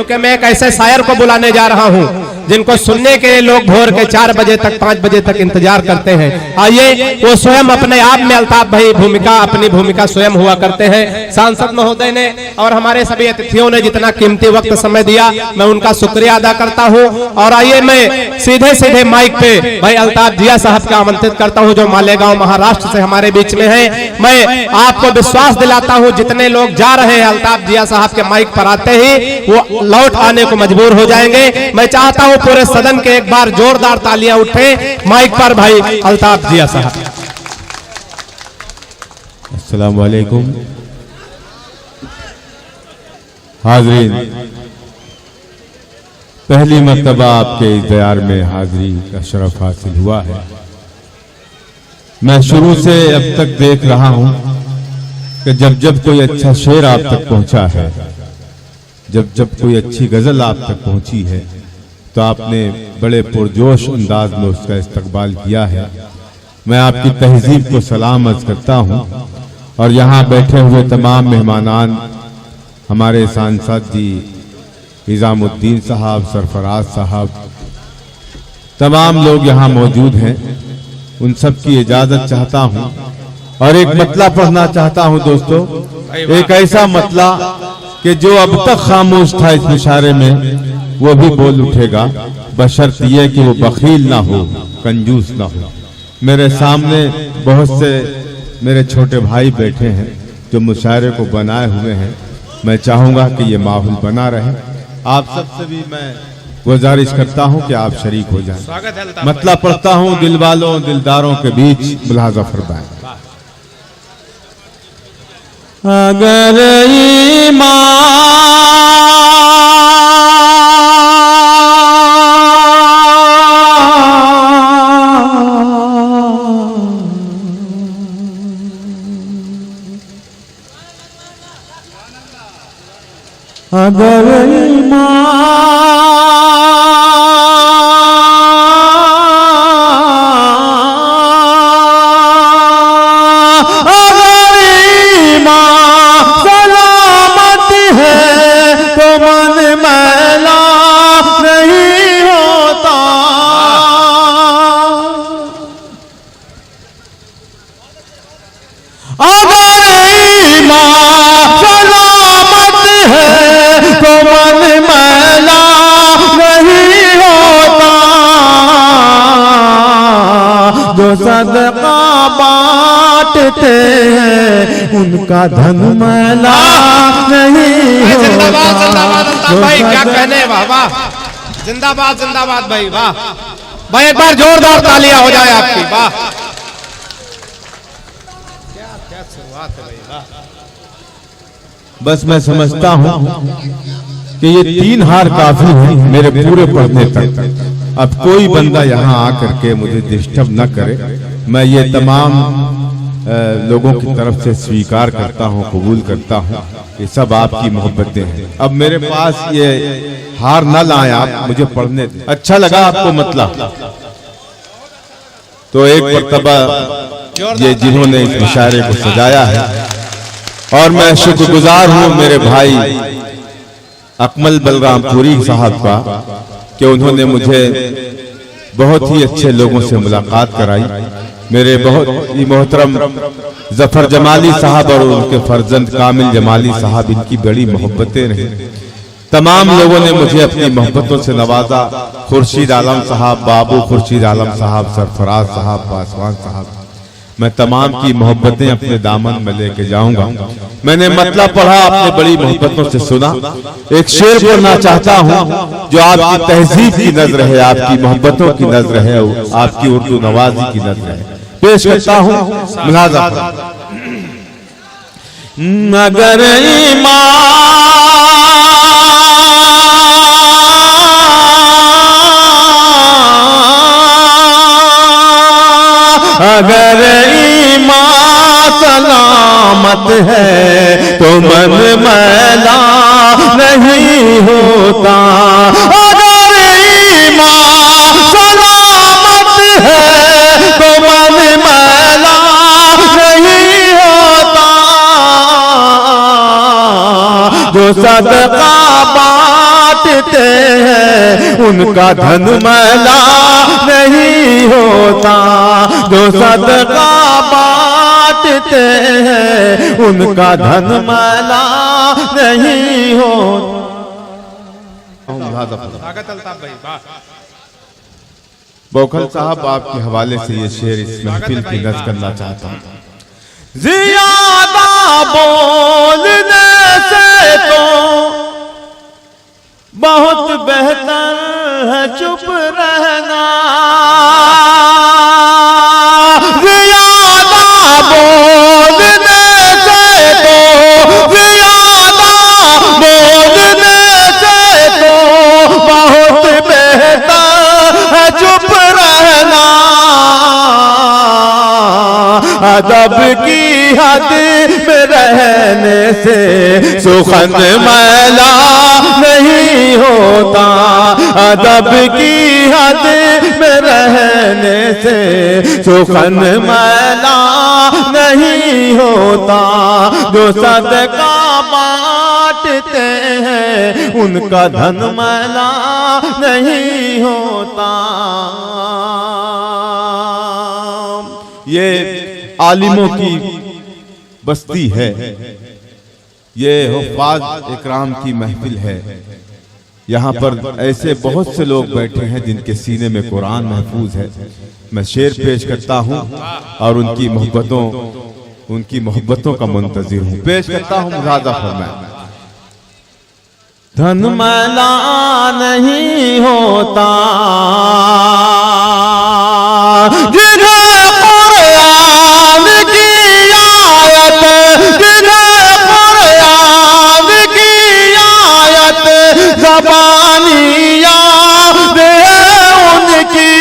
क्योंकि मैं एक ऐसे शायर को बुलाने जा रहा हूं जिनको सुनने के लिए लोग भोर के 4 बजे तक 5 बजे तक इंतजार करते हैं। आइए, वो स्वयं अपने आप में अल्ताफ भाई अपनी भूमिका स्वयं हुआ करते हैं। सांसद महोदय ने और हमारे सभी अतिथियों ने जितना कीमती वक्त समय दिया, मैं उनका शुक्रिया अदा करता हूं। और आइए, मैं सीधे सीधे माइक पे भाई अल्ताफ जिया साहब का आमंत्रित करता हूं, जो मालेगांव महाराष्ट्र से हमारे बीच में है। मैं आपको विश्वास दिलाता हूं, जितने लोग जा रहे हैं अल्ताफ जिया साहब के माइक पर आते ही वो लौट आने को मजबूर हो जाएंगे। मैं चाहता हूं पूरे सदन के एक बार जोरदार तालियां उठे माइक पर भाई अल्ताफ जिया साहब। अस्सलाम वालेकुम हाज़रीन, पहली मर्तबा आपके इस दयार में हाज़री का शरफ हासिल हुआ है। मैं शुरू से अब तक देख रहा हूं कि जब जब कोई अच्छा शेर आप तक पहुंचा है, जब जब कोई अच्छी गजल आप तक पहुंची है, तो आपने बड़े पुरजोश अंदाज में उसका इस्तकबाल किया है। मैं आपकी तहजीब को सलाम अर्ज करता हूं और यहाँ बैठे हुए तमाम मेहमानान, हमारे सांसद जी निजामुद्दीन साहब, सरफराज साहब, तमाम लोग यहाँ मौजूद हैं, उन सब की इजाजत चाहता हूँ और एक मतला पढ़ना चाहता हूँ दोस्तों। एक ऐसा मतला कि जो अब तक खामोश था इस मुशायरे में, वो भी बोल उठेगा, बशर्त ये कि वो बखील ना हो, कंजूस ना हो। मेरे सामने बहुत से मेरे छोटे भाई बैठे हैं जो मुशायरे को बनाए हुए हैं। मैं चाहूंगा कि ये माहौल बना रहे। आप सबसे भी मैं गुजारिश करता हूं कि आप शरीक हो जाएं। मतलब पढ़ता हूं, दिल वालों दिलदारों के बीच मुलाजा फरमाएं। अगर अगर सलामत है तो मन मैला नहीं होता। अगर सलामत है तो मन मैला नहीं होता। जो सदका बांटते हैं उनका धन मैला नहीं होता। भाई क्या कहने, वाह वाह, जिंदाबाद जिंदाबाद भाई, वाह भाई, एक बार जोरदार तालियां हो जाए आपकी, वाह क्या शुरुआत है भाई, वाह। बस मैं समझता हूं कि ये 3 हार काफी है मेरे पूरे पढ़ने तक। अब कोई बंदा यहाँ आकर के मुझे डिस्टर्ब न करे। मैं ये तमाम लोगों की तरफ से स्वीकार करता हूँ, कबूल करता हूँ, ये सब आपकी मोहब्बतें हैं। अब मेरे पास ये हार न लाएं आप, मुझे पढ़ने दें। अच्छा लगा आपको मतलब? तो एक मर्तबा ये जिन्होंने इस मुशायरे को सजाया है, और मैं शुक्रगुजार हूँ मेरे भाई अकमल बलरामपुरी साहब का कि उन्होंने मुझे बहुत ही अच्छे लोगों से मुलाकात कराई। मेरे बहुत ही मोहतरम जफर जमाली साहब और उनके फर्जंद कामिल जमाली साहब, इनकी बड़ी मोहब्बतें रही। तमाम लोगों ने मुझे अपनी मोहब्बतों से नवाजा। खुर्शीद आलम साहब, बाबू खुर्शीद आलम साहब, सरफराज साहब, पासवान साहब, मैं तमाम की मोहब्बतें अपने दामन में लेके जाऊंगा। मैंने मतलब पढ़ा, आपने बड़ी मोहब्बतों से सुना। एक शेर पढ़ना चाहता हूं जो आपकी तहजीब की नजर है, आपकी मोहब्बतों की नजर है, आपकी उर्दू नवाजी की नजर है। पेश करता हूं, मुलाजा। अगर अगर ईमान सलामत है तो मन मैला नहीं होता। अगर ईमान सलामत है तो मन मैला नहीं होता। जो सदका बांट बांटते हैं उनका धन मैला नहीं होता। जो सदका बांटते हैं उनका धन मैला नहीं होता। बौखल साहब आपके हवाले से ये शेर इस महफिल की नज़्म करना चाहता हूँ। ज़ियादा बोलने से तो बहुत बेहतर है चुप रहना। ज़ियादा बोलने से तो, ज़ियादा बोलने से तो बहुत बेहतर है चुप रहना। अदब की हद में रहने से सुखन मैला नहीं होता। अदब की हद में रहने से सुखन मैला नहीं होता। जो सदका बांटते हैं उनका धन मैला नहीं होता। ये आलिमों की बस्ती है, ये हुफ़ाज़ इकराम की महफिल है। यहाँ पर ऐसे बहुत से लोग बैठे हैं जिनके सीने में कुरान महफूज है। मैं शेर पेश करता हूँ और उनकी मोहब्बतों का मुंतज़िर हूँ। पेश करता हूँ, मुलाज़ा फरमाएं। धन मैला नहीं होता जिन्हें कुरान की आयत, जिन्हें कुरान की आयत ज़बानी याद है उनकी।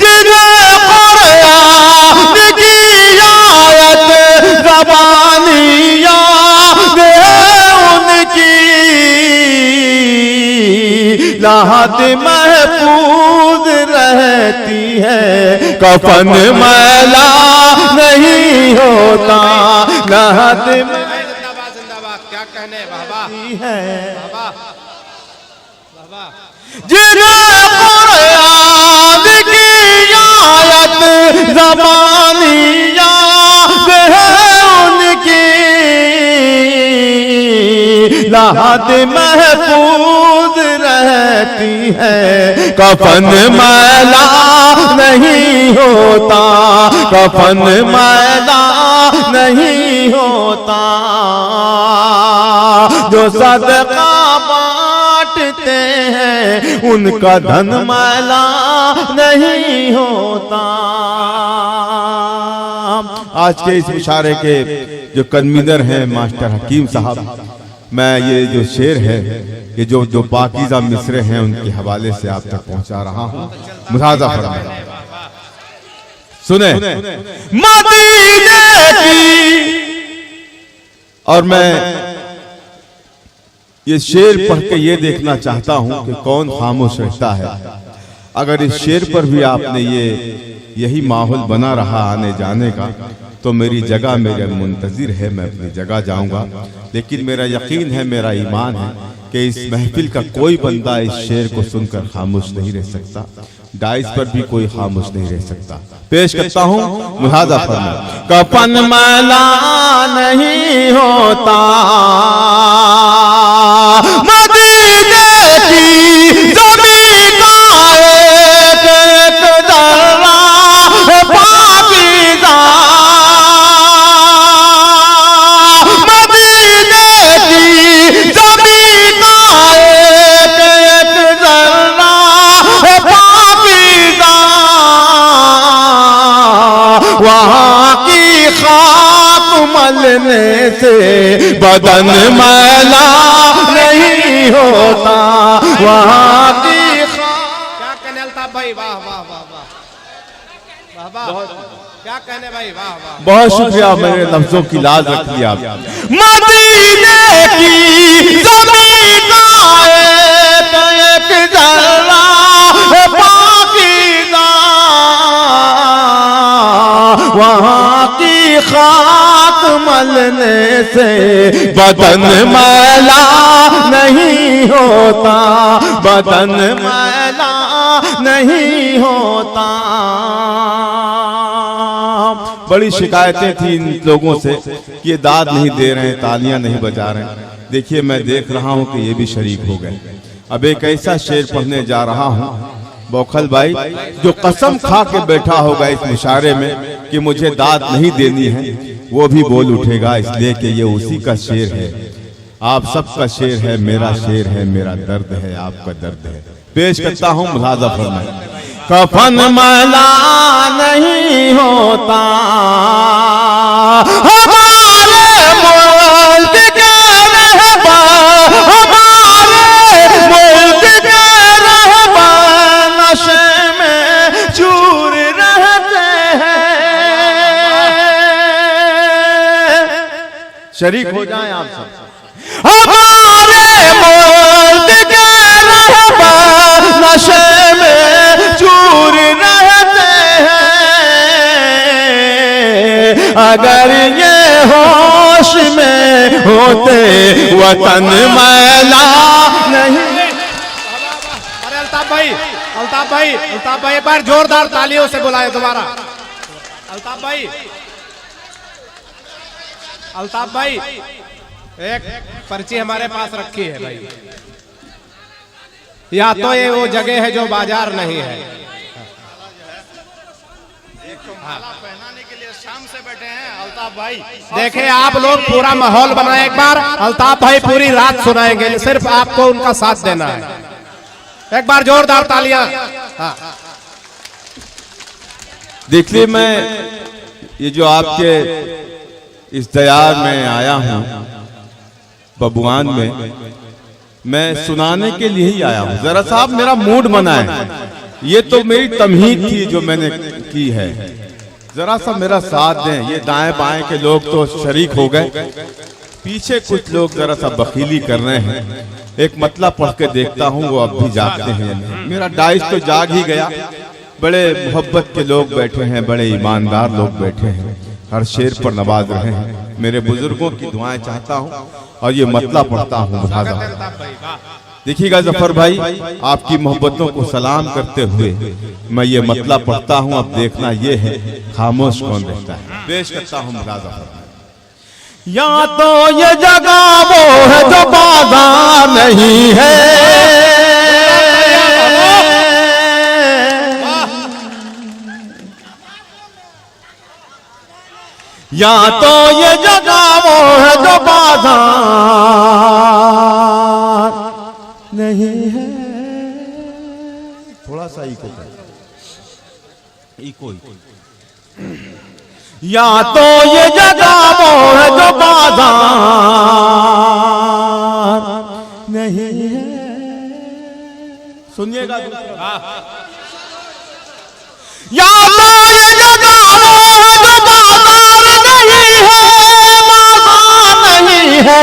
जिन्हें कुरान की आयत ज़बानी याद है उनकी। लाहत महफूज रहती है, कफन मैला नहीं होता। लाहत जिंदाबाद जिंदाबाद, क्या कहने बाबा है। बाबा जिन्हें कुरान की आयत ज़बानी याद है उनकी। लाहत महफूज रहती है, कफन मैला नहीं होता। कफन मैला नहीं होता। जो सदका बांटते हैं उनका धन मैला नहीं होता। आज के इस इशारे के जो कन्वीनर हैं मास्टर हकीम साहब, मैं ये जो शेर है, ये जो पाकीज़ा मिसरे हैं उनके हवाले से आप तक पहुंचा रहा हूं। मुलाज़ा फरमाएं, सुने। मदीने की, और मैं ये शेर पढ़ के ये देखना चाहता हूं कि कौन खामोश रहता है। अगर इस शेर पर भी आपने यही माहौल बना रहा आने जाने का, तो मेरी जगह मेरे मुंतज़िर है, मैं अपनी जगह जाऊंगा। लेकिन मेरा यकीन है, मेरा ईमान है कि इस महफिल का कोई बंदा इस शेर को सुनकर खामोश नहीं रह सकता। डाइस पर भी कोई खामोश नहीं रह सकता। पेश करता हूँ, मुलाज़ा फरमाएं। कफन मैला नहीं होता मदीने की ज़मीन का एक ज़र्रा पाकीज़ा। मदीने की ज़मीन का एक ज़र्रा पाकीज़ा। वहाँ की खाक मलने से बदन मैला नहीं होता। वहाँ की क्या कहने अल्ताफ भाई, वाह वाह वाह वाह वाह, क्या कहने भाई, वाह वाह। बहुत शुक्रिया, मेरे लफ्जों की लाज रख लिया। मदीने की ज़मीन का एक ज़र्रा पाकीज़ा। वहाँ की खाक मलने से बदन मैला नहीं होता, बदन मैला नहीं होता। बड़ी शिकायतें थी इन लोगों से कि ये दाद नहीं दे रहे हैं, तालियां नहीं बजा रहे हैं। देखिए मैं देख रहा हूं कि ये भी शरीक हो गए। अब एक ऐसा शेर पढ़ने जा रहा हूं बौखल भाई, जो कसम खा के बैठा होगा इस मुशायरे में कि मुझे दाद नहीं देनी है, वो भी बोल उठेगा, इसलिए कि ये उसी का शेर है। आप सबका शेर है, मेरा शेर है, मेरा दर्द है, आपका दर्द है। पेश करता हूं मुलाजा फरमाए। कफन मैला नहीं होता, हमारे मुल्क के रहबर, हमारे मुल्क के रहबर नशे में चूर रहते हैं। शरीक हो जाएं आप सब। हमारे मुल्क के रहबर नशे में चूर रहते हैं। अगर ये होश में होते वतन मैला नहीं। अरे अल्ताफ भाई, अल्ताफ भाई, अल्ताफ भाई, एक बार जोरदार तालियों से बुलाए दोबारा। अल्ताफ भाई, अल्ताफ भाई, एक पर्ची हमारे पास रखी है भाई। या तो ये वो जगह है जो बाजार नहीं है। पहनाने के लिए शाम से बैठे हैं अल्ताफ भाई। देखे आप लोग पूरा माहौल बनाए, एक बार अल्ताफ भाई पूरी रात सुनाएंगे, सिर्फ आपको उनका साथ देना है। एक बार जोरदार तालियां। हाँ। देखिए मैं ये जो आपके इस दयार में आया हूं बबुआन में, मैं सुनाने के लिए ही आया हूं। जरा साहब मेरा मूड बनाए, ये तो मेरी तमहीद थी जो मैंने की है। जरा सा मेरा साथ दें। ये दाएं बाएं के लोग तो शरीक हो गए, पीछे कुछ लोग जरा सा बखीली कर रहे हैं। एक मतलब पढ़ के देखता हूं वो अब भी जागते हैं। मेरा डाइस तो जाग ही गया। बड़े मोहब्बत के लोग बैठे हैं, बड़े ईमानदार लोग बैठे हैं, हर शेर पर नवाज रहे हैं। मेरे बुजुर्गों की दुआएं चाहता हूं और ये मतलब पढ़ता हूं। देखिएगा जफर भाई, आपकी मोहब्बतों को सलाम करते हुए मैं ये मतलब पढ़ता हूं। अब देखना ये है खामोश कौन रहता है। पेश करता हूं मुलाजा। या तो ये जगह वो है जो बाजार नहीं है, या तो ये जगह वो है जो बाजार नहीं है। थोड़ा सा इको इको। या तो ये जगह वो है जो बाजार नहीं है। सुनिएगा। या तो ये जगह वो है जो बाजार नहीं है, बाजार नहीं है,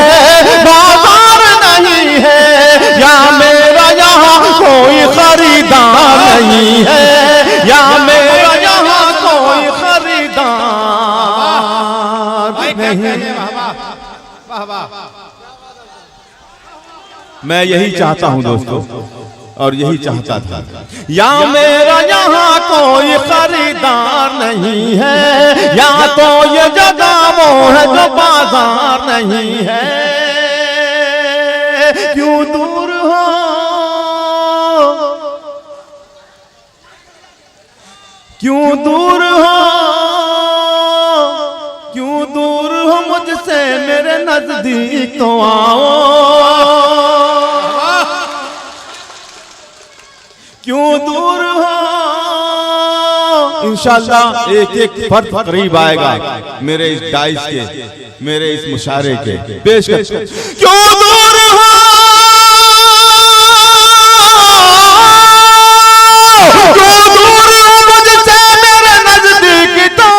बाजार नहीं है। या मेरा यहाँ कोई खरीदार नहीं है, या मेरा यहाँ कोई खरीदार नहीं। मैं यही चाहता हूँ दोस्तों, और यही चाहता था। या मेरा यहाँ कोई खरीदार नहीं है, या तो ये जगह वो है जो बाजार नहीं है। क्यों दूर हो, क्यों दूर हो, क्यों दूर हो मुझसे, मेरे नजदीक तो आओ। क्यों दूर हो, इंशाल्लाह एक एक फर्द करीब आएगा मेरे इस डाइस के, मेरे इस मुशायरे के। पेश कर। क्यों दूर हो, क्यों दूर हो मुझसे, मेरे नजदीक तो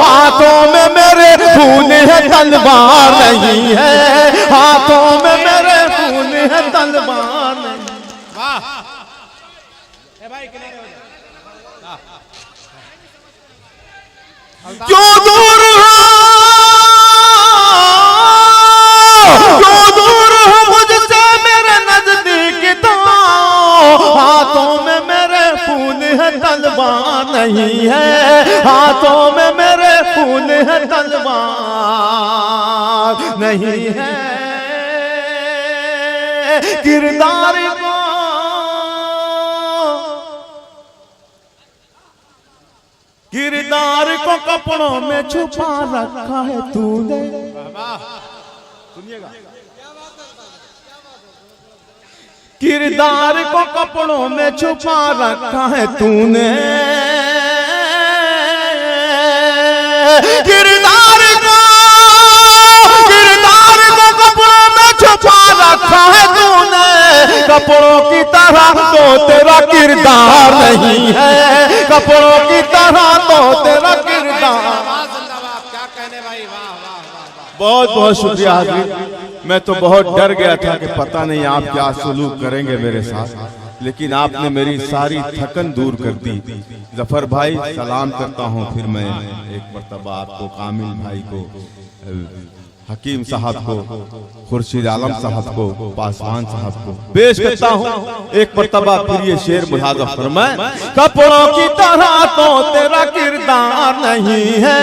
हाथों में मेरे खून है तलवार नहीं है, हाथों में मेरे खून है तलवार नहीं। क्यों दूर हो, क्यों दूर हो मुझसे, खून है तलवार नहीं है, हाथों में मेरे खून है तलवार नहीं है। किरदार को कपड़ों में छुपा रखा है तूने। सुनिएगा, किरदार को कपड़ों में छुपा रखा है तूने, किरदार को कपड़ों में छुपा रखा है तूने। कपड़ों की तरह तो तेरा किरदार नहीं है, कपड़ों की तरह तो तेरा किरदार। क्या कहने भाई, वाह वाह वाह वाह। बहुत बहुत शुक्रिया हाज़रीन। मैं तो बहुत डर गया था कि पता नहीं आप क्या सलूक करेंगे मेरे साथ, लेकिन आपने मेरी सारी थकन दूर कर दी। जफर भाई सलाम करता हूँ। फिर मैं एक मर्तबा आपको, कामिल भाई को, हकीम साहब को, खुर्शीद आलम साहब को, पासवान साहब को पेश करता हूँ। एक मर्तबा फिर ये शेर मुलाज़ा फरमाए। कपड़ों की तरह तो तेरा किरदार नहीं है,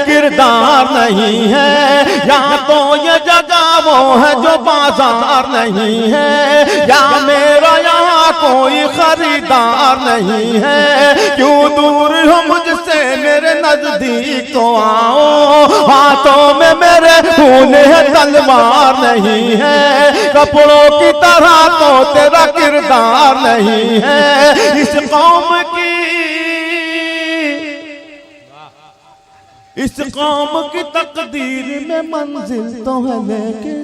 किरदार नहीं है, या तो ये जगह वो है जो बाजार नहीं है, या मेरा यहाँ कोई खरीदार नहीं है। क्यों दूर हो मुझसे मेरे नजदीक तो आओ, हाथों में मेरे खून है तलवार नहीं है। कपड़ों की तरह तो तेरा किरदार नहीं है। इस कौम की तकदीर में मंजिल तो है, लेकिन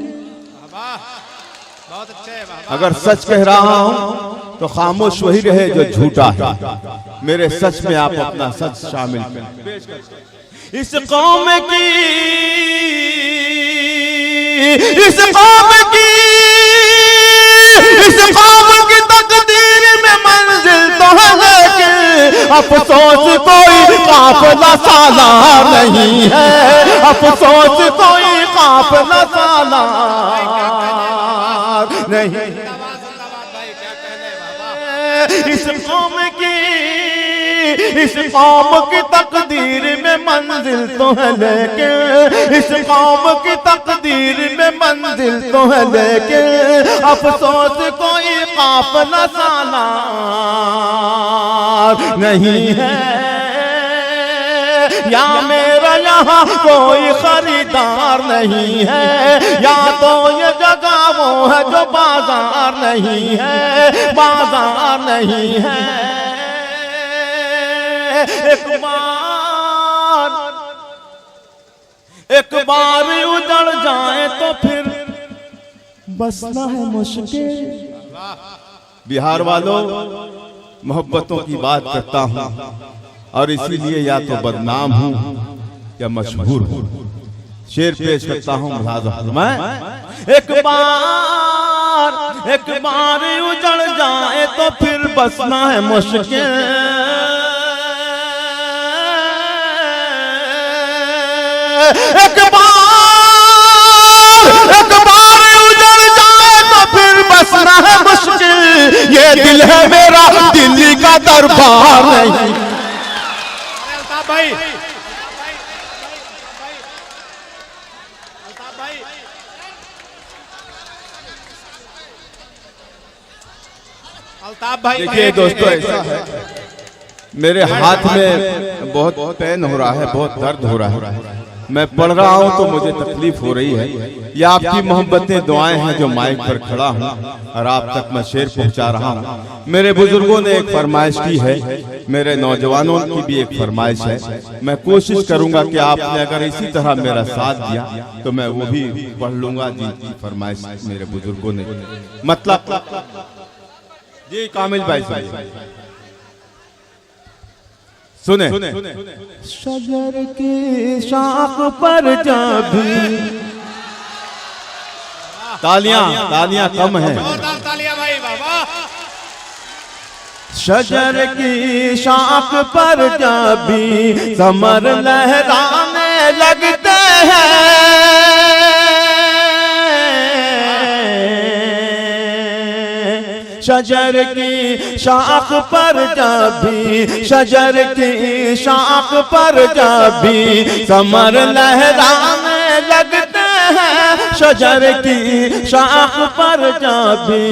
बहुत अच्छे है, वाह। अगर सच कह रहा हूं तो खामोश वही रहे जो झूठा है। मेरे सच में आप अपना सच शामिल करें। इस कौम की तकदीर में मंजिल तो है, लेकिन अफसोस कोई काफिला सालार नहीं है, अफसोस कोई काफिला सालार नहीं। भाई क्या कहने, वाह वाह। इस कौम की तकदीर में मंजिल तो है, लेकिन इस कौम की तकदीर में मंजिल तो है, लेकिन अफसोस कोई काफिला सालार नहीं है, या मेरा यहाँ कोई खरीदार नहीं है, या तो ये जगह वो है जो बाजार नहीं है, बाजार नहीं है। एक बार उजड़ जाए तो फिर बसना है मुश्किल। बिहार वालों, मोहब्बतों की बात करता हूँ और इसीलिए या तो बदनाम हूँ या मशहूर हूँ। शेर पेश करता हूँ मुलाज़ा फरमाएं। एक बार उजड़ जाए तो फिर बसना है मुश्किल। एक बार उजड़ जाए तो फिर बसना है मुश्किल। ये दिल है मेरा, दिल्ली का दरबार नहीं। अल्ताफ भाई, अल्ताफ भाई। देखिए दोस्तों, ऐसा है मेरे हाथ में बहुत पेन हो रहा है, बहुत दर्द हो रहा है। मैं पढ़ रहा हूँ तो मुझे तकलीफ हो रही है। ये आपकी मोहब्बतें, दुआएं हैं जो माइक पर खड़ा हूँ और आप तक मैं शेर पहुँचा रहा हूँ। मेरे बुजुर्गों ने एक फरमाइश की है, मेरे नौजवानों की भी एक फरमाइश है। मैं कोशिश करूंगा कि आपने अगर इसी तरह मेरा साथ दिया तो मैं वो भी पढ़ लूंगा जिनकी फरमाइश मेरे बुजुर्गों ने। मतलब जी कामिल भाई सुने। शजर की शाख पर जब तालियां कम है। तालियां भाई, वाह वाह। शजर की शाख पर जब भी समर लहराने लगते हैं, शजर की शाख पर जब भी, शजर की शाख पर जब भी समर लहराने लगते हैं, शजर की शाख पर जब भी,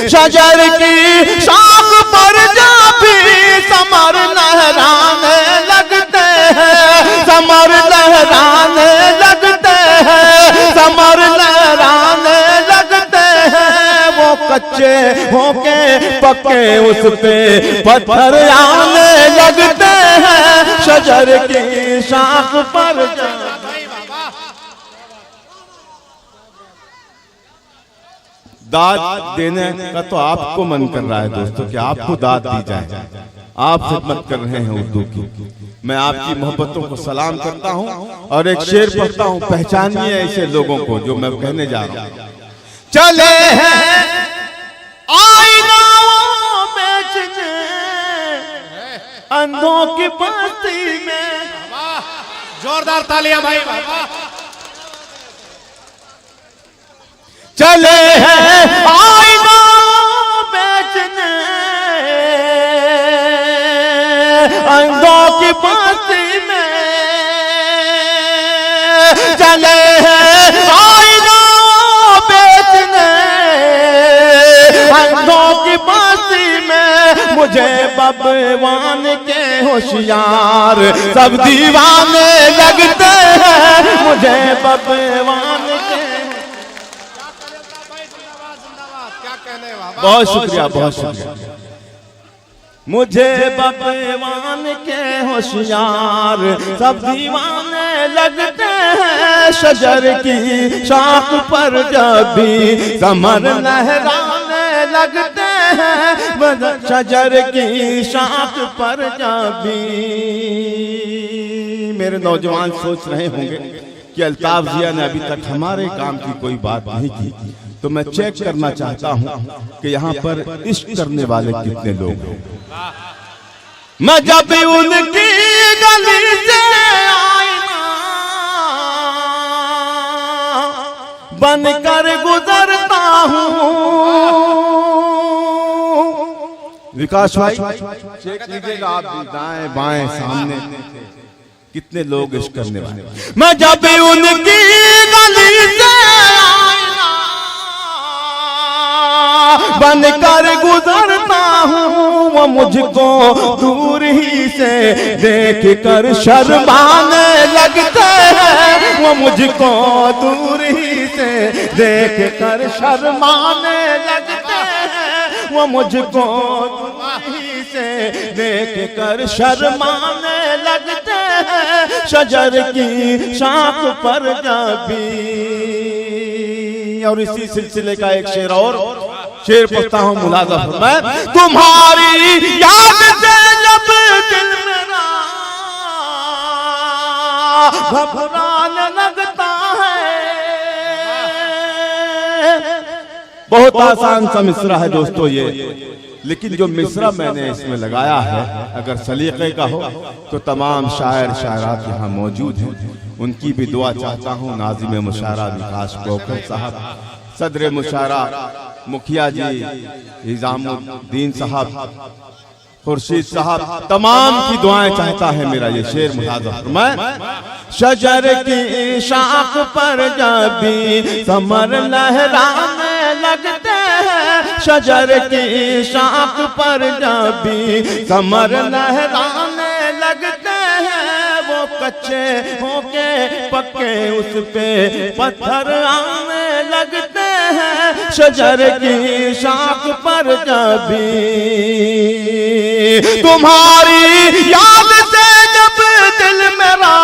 शजर की शाख पर जब भी समर लहराने लगते हैं, समर लहराने लगते हैं, समर लहराने लगते हैं। वो कच्चे होके पक्के उस पे पत्थर आने लगते हैं, शजर की शाख पर जब। दाद देने का तो आपको मन कर रहा है दोस्तों कि आपको दाद दी जाए, आप खिदमत कर रहे हैं उर्दू की। मैं आपकी मोहब्बतों को सलाम करता हूं और एक शेर पढ़ता हूं, पहचानिए ऐसे लोगों को जो मैं कहने जा रहा हूं। चले हैं आईनाओं बेचने अंधों की बस्ती में, जोरदार तालियां भाई, चले हैं आईना बेचने अंधों की बस्ती में, चले हैं आईना बेचने अंधों की बस्ती में। मुझे बबवान के होशियार सब दीवाने लगते हैं, मुझे बबवान के। बहुत शुक्रिया, बहुत शुक्रिया। मुझे बबवान के होशियार सब दीवाने लगते हैं, शजर की शाख पर जब भी समर लहराने लगते हैं, शजर की शाख पर जब भी। मेरे नौजवान सोच रहे होंगे कि अल्ताफ जिया ने अभी तक हमारे काम की कोई बात नहीं की, तो मैं चेक करना चाहता हूं कि यहाँ पर इश्क करने वाले कितने लोग हैं। मैं जब भी उनकी गली से आईना बनकर गुजरता हूँ, विकास भाई चेक कीजिएगा आप भी, दाएं बाएं सामने कितने लोग इश्क करने वाले। मैं जब भी उनकी गली से बनकर गुजरता हूँ, वो मुझको दूर ही से देख कर शर्माने लगते हैं, वो मुझको दूर ही से देख कर शर्माने लगते हैं, वो मुझको दूर ही से देख कर शर्माने लगते हैं, शजर की शाख पर जब भी। और इसी सिलसिले का एक शेर और शेर पढ़ता हूं, मुलाजा फरमाए। तुम्हारी याद से जब दिल मेरा घबराने लगता है। बहुत आसान सा मिसरा है दोस्तों ये, लेकिन जो मिसरा मैंने इसमें लगाया है अगर सलीके का हो तो तमाम शायर शायरात यहाँ मौजूद हैं, उनकी भी दुआ चाहता हूँ। नाज़िम मुशायरा विकास कोकर साहब, सदर मुशायरा मुखिया जी इज़ामुद्दीन साहब, खुर्शीद साहब, तमाम की दुआएं चाहता है मेरा ये शेर मुलाजा फरमाए। शजर की शाख पर जब भी समर लहराने लगते हैं, शजर की शाख पर जब भी समर लहराने लगते हैं, वो कच्चे होके पक्के उस पे पत्थर आने लगते हैं, शजर की शाख पर जब भी तुम्हारी याद से जब दिल मेरा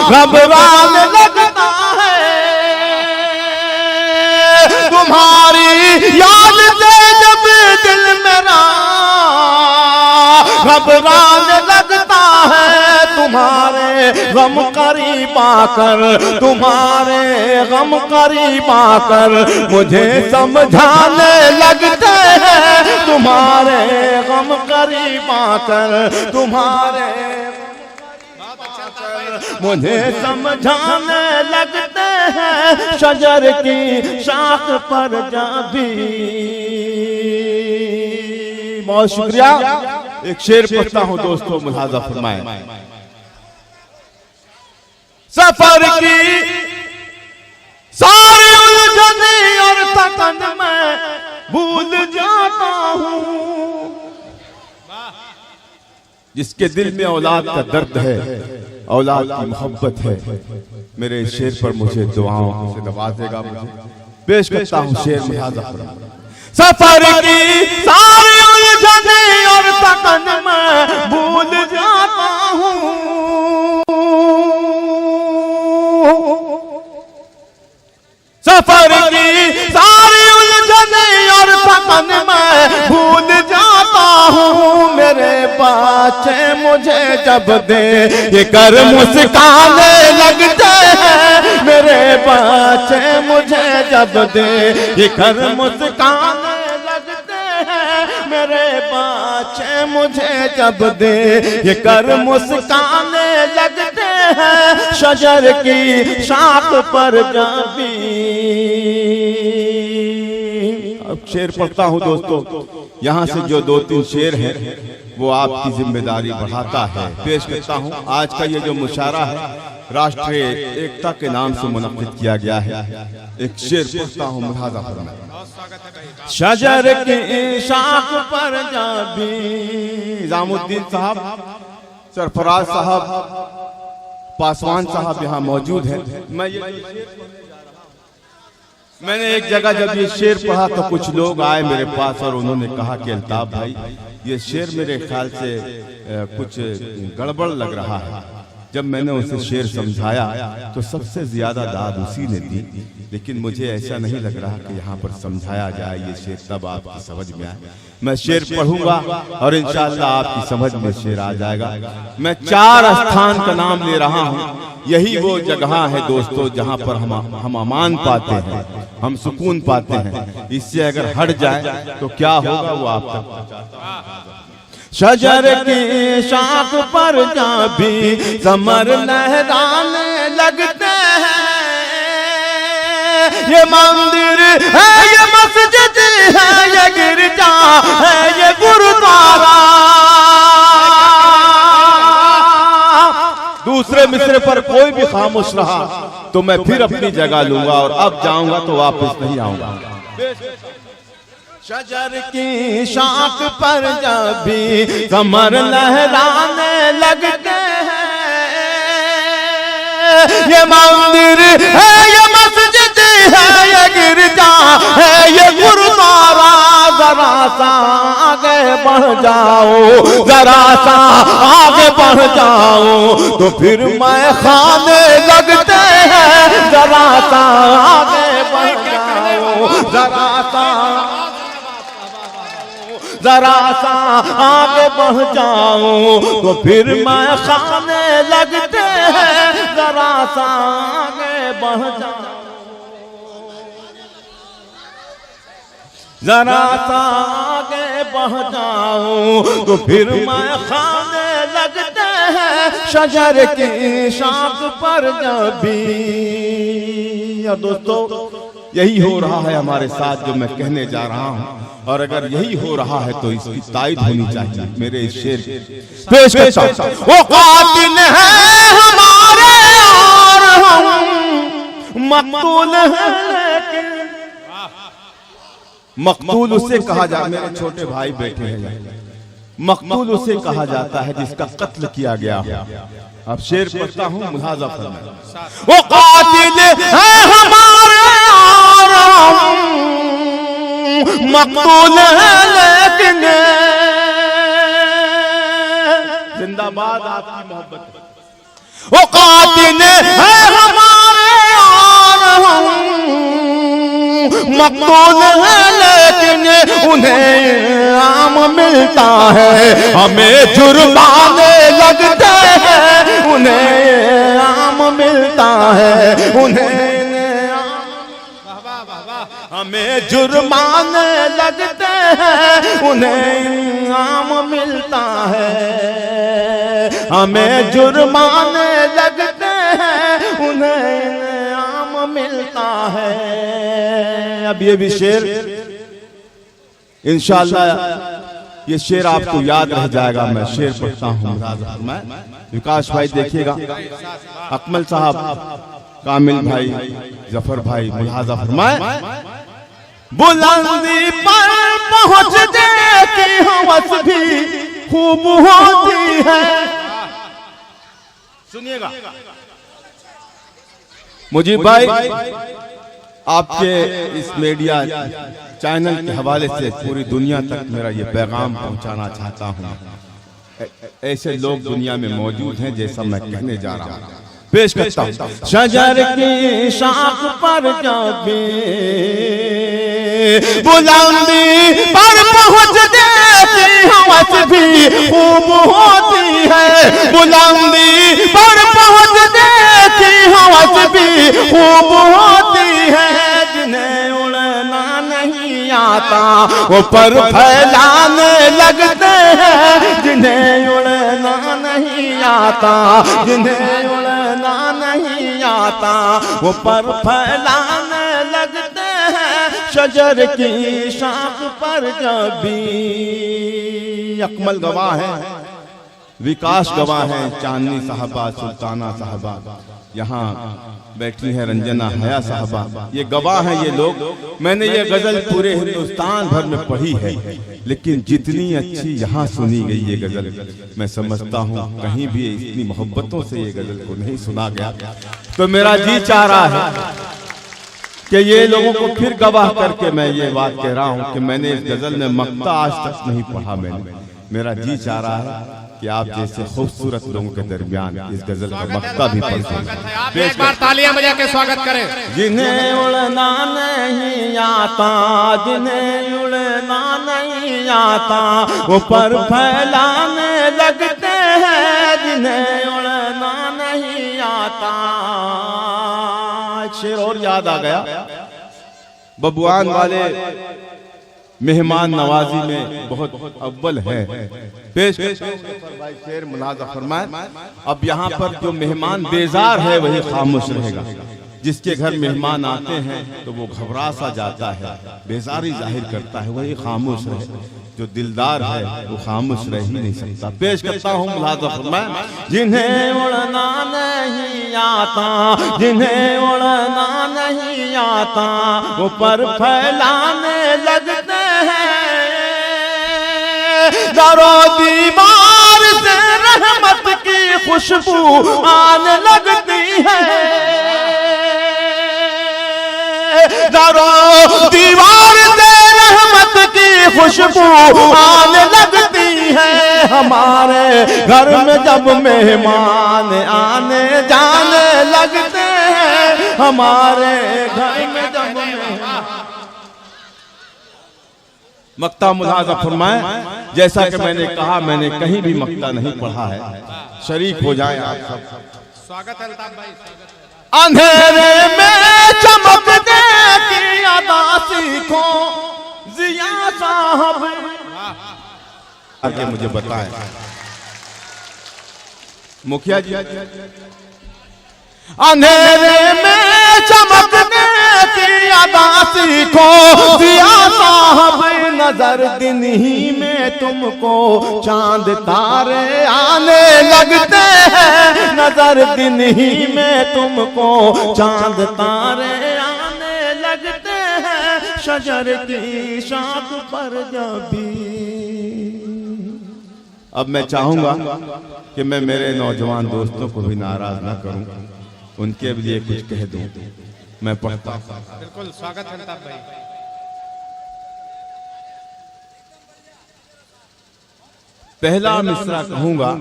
घबराने लगता है, तुम्हारी याद से जब दिल मेरा घबराने लगता है, तुम्हारे गम करीब आकर, तुम्हारे गम करीब आकर मुझे समझाने लगते हैं, तुम्हारे गम करीब आकर, तुम्हारे मुझे समझाने लगते हैं शजर की शाख पर जा भी। बहुत शुक्रिया। एक शेर पढ़ता हूं दोस्तों, मुलाजा फरमाएं। सफर की सारी उलझने और थकन में भूल जाता हूं। जिसके दिल में औलाद का दर्द है, औलाद की मोहब्बत है, मेरे इस शेर पर मुझे दुआओं से नवाजेगा। मुझे पेश करता हूं शेर मुलाजा फरमाएं। सफर की सारी उलझने और थकन में भूल जाता हूं। सफर की सारी उलझने और थकन में भूल जाता हूँ। मेरे बच्चे मुझे जब दे ये कर मुस्काने लगते हैं। मेरे बच्चे मुझे जब दे ये कर मुस्काने लगते हैं। मेरे बच्चे मुझे जब दे ये कर मुस्काने लगते हैं। शजर की शाख पर जा भी। अब शेर पढ़ता हूं दोस्तों, यहां से जो 2-3 शेर हैं वो आपकी जिम्मेदारी बढ़ाता है। पेश करता हूं। आज का ये जो मुशायरा है राष्ट्रीय एकता के नाम से मुनक्किद किया गया है। एक शेर पढ़ता हूं, मुलाजा फरमाएं। शजर की शाख पर जा भी। निजामुद्दीन साहब, सरफराज साहब, पासवान साहब यहाँ मौजूद हैं। मैंने एक जगह जब ये शेर पढ़ा तो कुछ लोग आए मेरे पास और उन्होंने कहा कि अल्ताफ भाई ये शेर मेरे ख्याल से कुछ गड़बड़ लग रहा है। जब मैंने उसे शेर समझाया तो सबसे ज्यादा दाद उसी ने दी, लेकिन मुझे ऐसा नहीं लग रहा कि यहाँ पर समझाया जाए ये शेर, तब आपकी समझ में आए। मैं शेर पढ़ूंगा और इंशाअल्लाह आपकी समझ में शेर आ जाएगा। मैं 4 स्थान का नाम ले रहा हूँ। यही वो जगह है दोस्तों जहाँ पर हम अमान पाते हैं, हम सुकून पाते हैं। इससे अगर हट जाए तो क्या होगा वो आप तक। शजर की शाख पर जा भी समर लहराने लगते हैं। ये मंदिर है, ये मस्जिद है, ये गिरजा है, ये गुरुद्वारा। दूसरे मिसरे पर कोई भी खामोश रहा तो मैं फिर अपनी जगह लूंगा और अब जाऊंगा तो वापस नहीं आऊंगा। शजर की शाख पर जब भी कमर लहराने लगते हैं। ये मंदिर है, ये मस्जिद है, ये गिरजा है, ये गुरुद्वारा। जरा सा आगे बढ़ जाओ, जरा सा आगे बढ़ जाओ तो फिर मैं खाने लगते हैं। जरा सा आगे बढ़ जाओ, जरा सा आगे बढ़ जाऊं तो फिर मैं खाने लगते हैं। जरा सा आगे बढ़ जाऊं, जरा सा आगे बढ़ जाऊं तो फिर मैं खाने लगते हैं। शजर की शाख पर जब भी। दोस्तों यही हो रहा है हमारे साथ जो मैं कहने जा रहा हूं, और अगर यही हो रहा है तो इसकी तायद होनी चाहिए। मेरे इस शेर पेश करता हूं। वो कातिल है हमारे और हम मकतूल है, लेकिन मकतूल उसे कहा जाता है। मेरे छोटे भाई बैठे हैं, मकतूल उसे कहा जाता है जिसका कत्ल किया गया हो। अब शेर पढ़ता हूं, मुलाजा फरमाएं। वो कातिल है हमारे और हम मकतूल है, लेकिन जिंदाबाद आपकी मोहब्बत। वो कातिल है हमारे और हम मकतूल है, लेकिन उन्हें आम मिलता है, हमें जुर्माने लगते हैं। उन्हें आम मिलता है, उन्हें हमें जुर्माने लगते हैं। उन्हें आम मिलता है, हमें जुर्माने लगते हैं, उन्हें इनाम मिलता है। अब ये भी शेर इंशाअल्लाह, ये शेर आपको याद रह जाएगा। मैं शेर पढ़ता हूँ। मैं विकास भाई देखिएगा, अकमल साहब, कामिल भाई, जफर भाई, मुलाजा फरमाए। बुलंदी पर पहुंचने की हवस भी खूब होती है। सुनिएगा मुजीब भाई, आपके इस मीडिया चैनल के हवाले से पूरी दुनिया तक मेरा ये पैगाम पहुंचाना चाहता हूं। ऐसे लोग दुनिया में मौजूद हैं जैसा मैं कहने जा रहा हूं। पेश करता हूं। शजर की शाख पर जाके बुलंदी पर पहुंचने की हवस भी खूब होती है। बुलंदी पर पहुंचने की हवस भी खूब होती है। जिन्हें उड़ना नहीं आता वो पर फैलाने लगते हैं। जिन्हें उड़ना नहीं आता, जिन्हें उड़ना नहीं आता वो पर फैलाने लगते हैं। शजर की शाख पर जब भी अकमल गवाह है, विकास गवाह है, चांदनी साहबा, सुल्ताना साहबा, यहाँ बैठी है रंजना हया साहबा, ये गवाह हैं ये लोग। मैंने ये गजल पूरे हिंदुस्तान भर में पढ़ी है, लेकिन जितनी अच्छी यहाँ सुनी गई ये गजल, मैं समझता हूँ कहीं भी इतनी मोहब्बतों से ये गजल को नहीं सुना गया। तो मेरा जी चाह रहा है कि ये लोगों को फिर गवाह करके मैं ये बात कह रहा हूँ कि मैंने इस गजल में मक्ता आज तक नहीं पढ़ा। मेरा जी चाह रहा है कि आप जैसे खूबसूरत लोगों के दरमियान इस गजल का मक्ता भी पढ़ सकें। एक बार तालियां बजा के स्वागत करें। जिन्हें उड़ना नहीं आता, जिन्हें उड़ना नहीं आता वो पर फैलाने लगते हैं। जिन्हें उड़ना नहीं आता। शेर और याद आ गया, बबुआन वाले मेहमान नवाजी में बहुत अव्वल है। पेश भाई शेर मुलाजा फरमाए। अब यहाँ पर जो मेहमान बेजार है वही खामोश रहेगा। जिसके घर मेहमान आते हैं तो वो घबरा सा जाता है, बेजारी जाहिर करता है, वही खामोश रहे। जो दिलदार है वो खामोश रह ही नहीं सकता। पेश करता हूँ मुलाजा फरमाए। जिन्हें उड़ना नहीं आता, जिन्हें उड़ना नहीं आता वो पर फैलाने लगते हैं। दरो दीवार से रहमत की खुशबू आने लगती है। दरो दीवार से रहमत की खुशबू आने लगती है। हमारे घर में जब मेहमान आने जाने लगते हैं। हमारे घर में जब मक्ता मुलाजा फरमाए। जैसा कि मैंने कहा, मैंने कहीं भी मक्ता नहीं पढ़ा है। शरीक हो जाए आप सब। स्वागत है अल्ताफ भाई। अंधेरे में चमकने की अदा सीखो जिया साहब। आगे मुझे बताएं मुखिया जी। अंधेरे में चमकने की अदा सीखो जिया साहब। नजर दिन ही में तुमको चांद तारे आने लगते हैं। नजर दिन ही में तुमको चांद तारे आने लगते हैं। शजर की शाख पर जब भी। अब मैं चाहूंगा कि मैं मेरे नौजवान दोस्तों को भी नाराज ना करूं, उनके लिए कुछ कह दूं। मैं पढ़ता हूं। बिल्कुल स्वागत है अल्ताफ भाई। पहला मिसरा कहूंगा,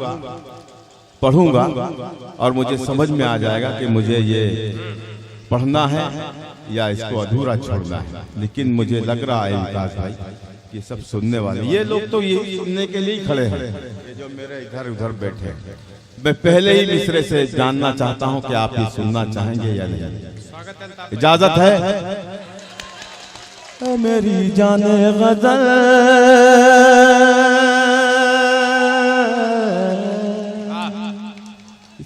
पढ़ूंगा और मुझे समझ में आ जाएगा कि मुझे ये पढ़ना है या इसको अधूरा छोड़ना है। लेकिन मुझे लग रहा है विकास भाई कि सब सुनने वाले ये लोग तो ये सुनने के लिए खड़े हैं, ये जो मेरे इधर उधर बैठे हैं। मैं पहले ही मिसरे से जानना चाहता हूं कि आप ये सुनना चाहेंगे या नहीं। इजाजत है? मेरी जाने गजल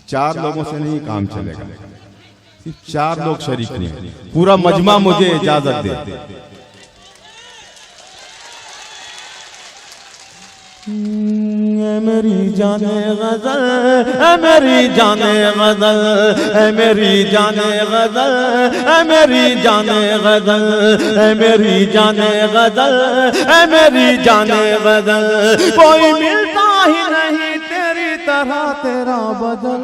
4 लोगों से नहीं काम चलेगा, सिर्फ 4 लोग शरीक नहीं है, पूरा मजमा मुझे इजाजत दे। मेरी जाने गजल, मेरी जाने गजल, मेरी जाने गजल, मेरी जाने गजल, मेरी जाने गजल, मेरी जाने गजल, कोई मिलता ही नहीं तेरी तरह तेरा बदल।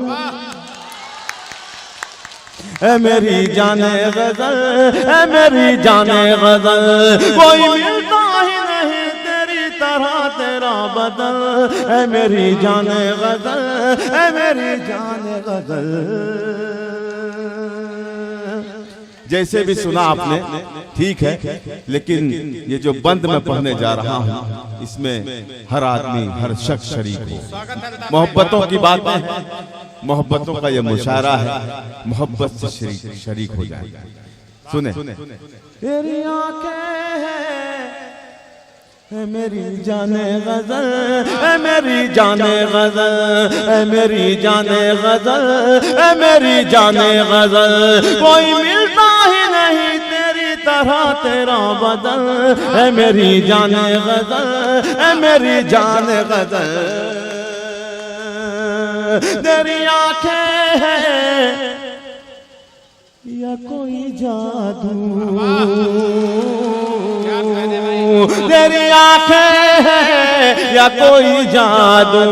मेरी जाने गजल, मेरी जाने गजल, कोई मिलता ही नहीं तेरी तरह तेरा बदल। मेरी जाने गजल, मेरी जाने गजल। जैसे भी सुना आपने ठीक है, लेकिन ये जो बंद मैं पढ़ने जा रहा हूँ इसमें हर आदमी हर शख्स शरीक हो। मोहब्बतों की बात है, मोहब्बतों का ये मुशायरा है, मोहब्बत से शरीक हो जाए। सुने, तेरी आंखें है मेरी जाने गजल, मेरी जाने गजल, मेरी जाने गजल, मेरी जाने गजल, कोई मिलता ही नहीं तेरी तरह तेरा बदल। मेरी जाने गजल, मेरी जाने गजल, तेरी आंखें हैं या कोई जादू, तेरी आंखें हैं या कोई जादू,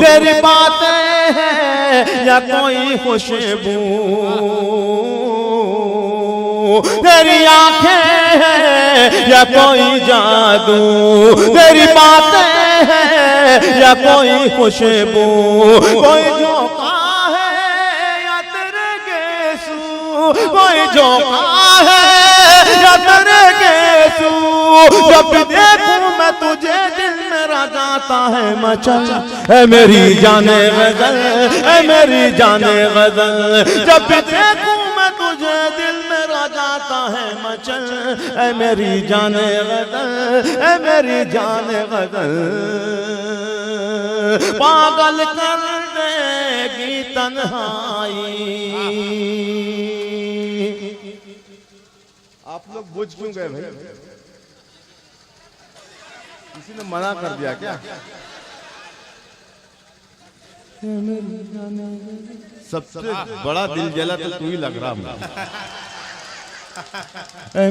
तेरी बातें हैं या कोई खुशबू, तेरी आंखें हैं या कोई जादू, तेरी बातें हैं या कोई खुशबू, कोई झोंका है या तेरे गेसू, कोई झोंका है या तेरे गेसू, जब देखूं मैं तुझे दिल मेरा जाता है मचल। है मेरी जाने गजल, है मेरी जाने गजल, जब देखूं मैं तुझे दिल मेरा जाता है मचल। है मेरी जाने गजल, है मेरी जाने गजल, पागल कर देगी तन्हाई। आप लोग बुझ क्यों गए भाई? किसी ने मना कर दिया क्या? सबसे बड़ा दिल जला तो तू ही लग रहा मुझे।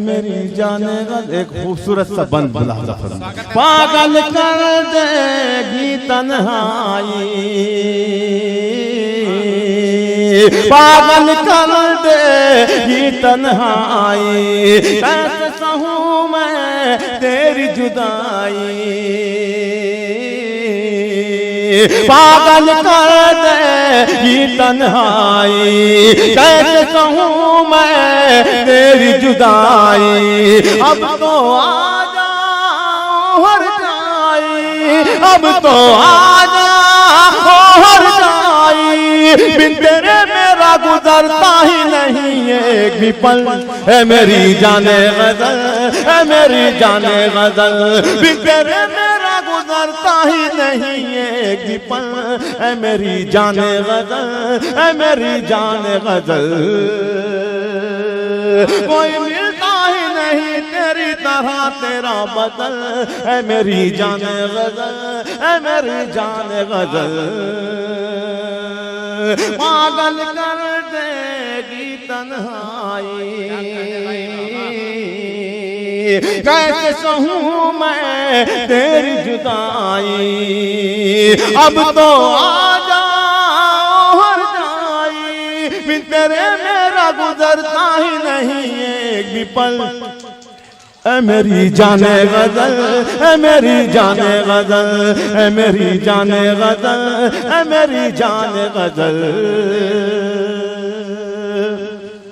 मेरी जाने गजल, एक खूबसूरत सा बंद बना लफ्ज़, पागल कर देगी तन्हाई, पागल कर देगी तन्हाई, कैसे सहूं मैं तेरी जुदाई, पागल कर देगी तन्हाई, कैसे कहूँ मैं तेरी जुदाई। अब तो आ जाओ हर जाई, अब तो आ जाओ हर जाई, बिन तेरे मेरा गुजरता ही नहीं एक भी पल। है मेरी जाने गजल, है मेरी जाने गजल, बिन तेरे मेरा गुजरता ही नहीं एक भी पल। है मेरी जाने गजल, है मेरी जाने गजल, कोई मिलता ही नहीं तेरी तरह तेरा बदल। है मेरी जाने गजल, है मेरी जाने गजल, पागल कर देगी तन्हाई, कैसे सहूं मैं तेरी जुदाई। अब तो आ जाओ हर जाई, बिन तेरे मेरा गुजरता ही नहीं एक भी पल। ऐ मेरी जाने गजल, ऐ मेरी जाने गजल, ऐ मेरी जाने गजल, ऐ मेरी जाने गजल।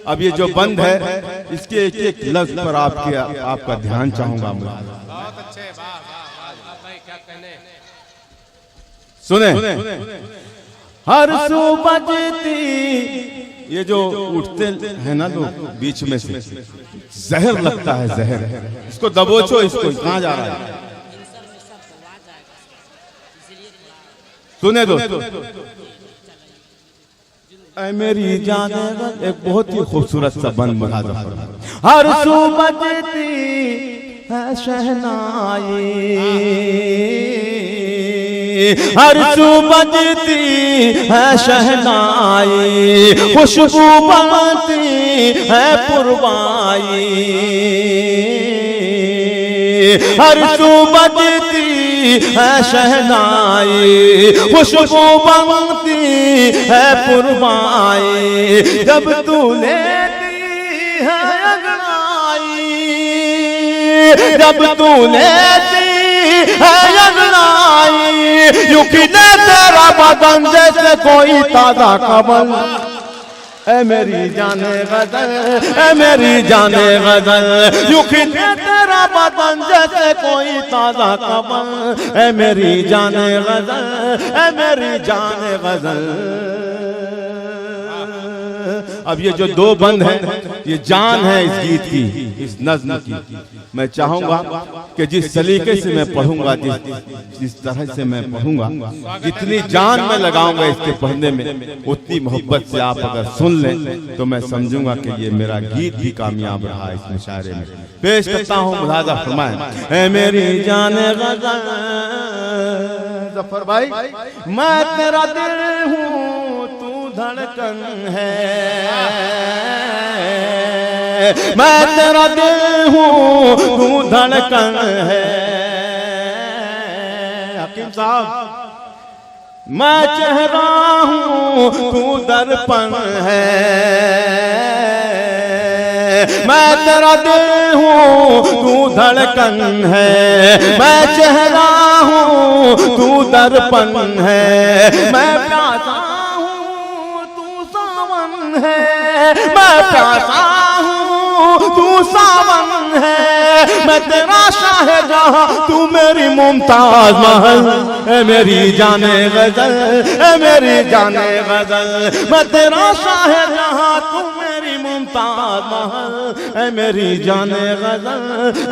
अब ये जो बंद है इसके एक एक लफ्ज पर आपका ध्यान चाहूंगा मैं। बहुत अच्छे, वाह वाह वाह भाई, क्या कहने। सुने, हर सू बजती, ये जो उठते हैं ना लोग बीच में से, जहर लगता है, जहर। इसको दबोचो, इसको कहाँ जा रहा है? सुने दो, ऐ मेरी जाने गज़ल, एक बहुत ही खूबसूरत सा बंद मुलाज़ा फरमाएं। हर सू बजती है शहनाई, हर सू बजती है शहनाई, खुशबू बनती है पुरवाई, हर सू बजती है शहनाई, खुशबू बनती है पुरवाई, जब तू लेती है अंगड़ाई, जब तू लेती है अंगड़ाई, यूं खिले तेरा बदन जैसे कोई ताजा कमल। ऐ मेरी जाने गज़ल, ऐ मेरी जाने गज़ल, यूं खिले तेरा बदन जैसे कोई ताजा कमल। ऐ मेरी जाने गज़ल, ऐ मेरी जाने गज़ल। अब ये जो दो बंद हैं, ये जान है इस गीत की, इस नज़्म की। मैं चाहूंगा कि जिस सलीके से मैं पढ़ूंगा, जिस तरह से मैं पढ़ूंगा, जितनी जान मैं लगाऊंगा इसके पढ़ने में, उतनी मोहब्बत से आप अगर सुन लें तो मैं समझूंगा कि ये मेरा गीत भी कामयाब रहा इस मुशायरे में। पेश करता हूँ, मुलाज़ा फरमाएं। ऐ मेरी जाने गज़ल, ज़फ़र भाई, मैं तेरा दिल हूँ, तू धड़कन है, मैं तेरा दिल हूँ, तू धड़कन है। हकीम साहब, मैं चेहरा हूँ, तू दर्पण है, मैं तेरा दिल हूँ, तू धड़कन है, मैं चेहरा हूँ, तू दर्पण है, मैं प्यासा हूँ, तू सावन है, मैं प्यासा हूँ, तू सावन है, मैं तेरा शाहजहां, तू मेरी मुमताज महल। ऐ मेरी जाने गज़ल, ऐ मेरी जाने गज़ल, मैं तेरा शाहजहां, तू मेरी मुमताज महल। ऐ मेरी जाने गज़ल,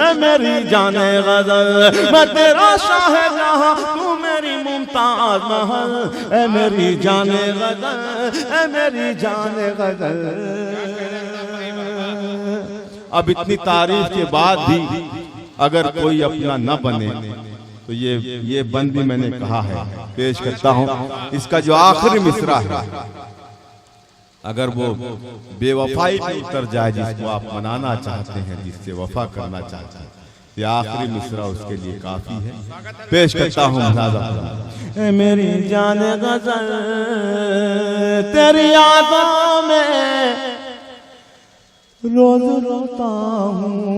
ऐ मेरी जाने गज़ल, मैं तेरा शाहजहां, तू मेरी मुमताज महल। ऐ मेरी जाने गज़ल, ऐ मेरी जाने गज़ल। अब इतनी तारीफ के बाद भी अगर कोई अपना न बने तो ये बंद भी मैंने कहा है, पेश करता हूँ। इसका जो आखिरी मिसरा है, अगर वो बेवफाई पे उतर जाए, जिसको आप मनाना चाहते हैं, जिससे वफा करना चाहते हैं, ये आखिरी मिसरा उसके लिए काफी है। पेश करता हूँ, मुलाज़ा। मेरी जाने गज़ल, तेरी यादों में रोज रोता हूँ,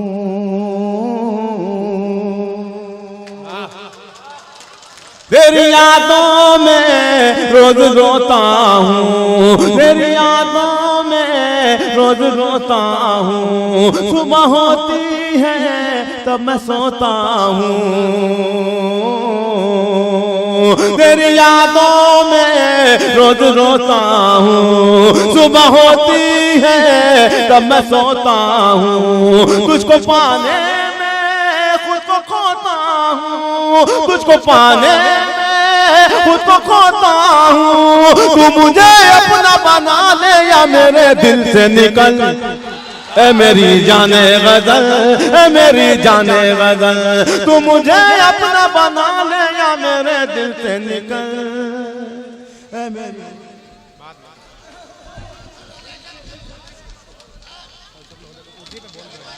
तेरी यादों में रोज रोता हूँ, तेरी यादों में रोज रोता हूँ, सुबह होती है तब मैं सोता हूँ, तेरी यादों में रोज रोता हूँ, सुबह होती है तब मैं सोता हूँ, तुझको पाने में खुद को खोता हूँ, तुझको पाने में खुद को खोता हूँ, तू मुझे अपना बना ले या मेरे दिल से निकल। ऐ मेरी जाने गज़ल, ऐ मेरी जाने गज़ल, तू मुझे अपना बना ले या मेरे दिल से निकल। ऐ मेरी